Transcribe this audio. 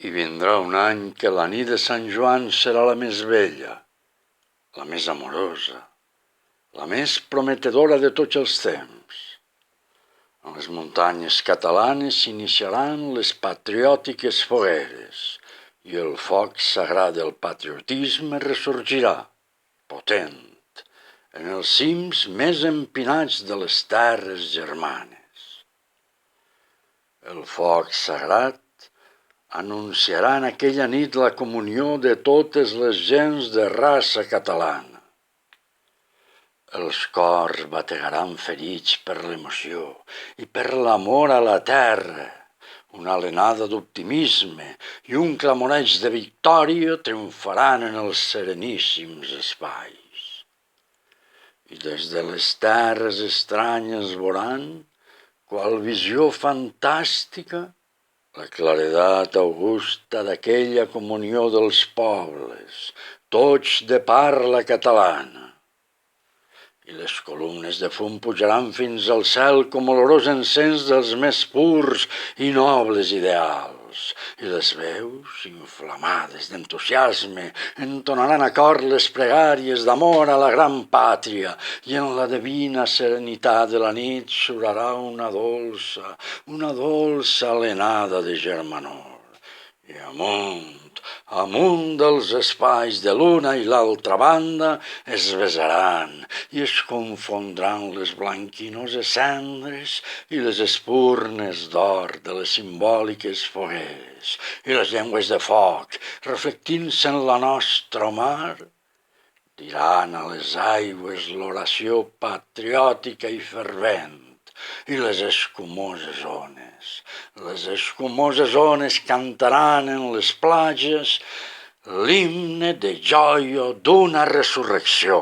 I vindrà un any que la nit de Sant Joan serà la més bella, la més amorosa, la més prometedora de tots els temps. A les muntanyes catalanes s'iniciaran les patriòtiques fogueres i el foc sagrat del patriotisme ressorgirà, potent, en els cims més empinats de les terres germanes. El foc sagrat anunciarà en aquella nit la comunió de totes les gents de raça catalana. Els cors bategaran ferits per l'emoció i per l'amor a la terra, una alenada d'optimisme i un clamoreig de victòria triomfaran en els sereníssims espais. I des de les terres estranyes veuran, qual visió fantàstica, la claredat augusta d'aquella comunió dels pobles, tots de parla catalana. I les columnes de fum pujaran fins al cel com olorós encens dels més purs i nobles ideals. I les veus, inflamades d'entusiasme, entonaran a cor les pregàries d'amor a la gran pàtria i en la divina serenitat de la nit surarà una dolça alenada de germanor. I amunt dels espais de l'una i l'altra banda es besaran i es confondran les blanquinoses cendres i les espurnes d'or de les simbòliques fogueres i les llengües de foc, reflectint-se en la nostra mar, diran a les aigües l'oració patriòtica i fervent. I les escumoses ones cantaran en les platges l'himne de joia d'una resurrecció.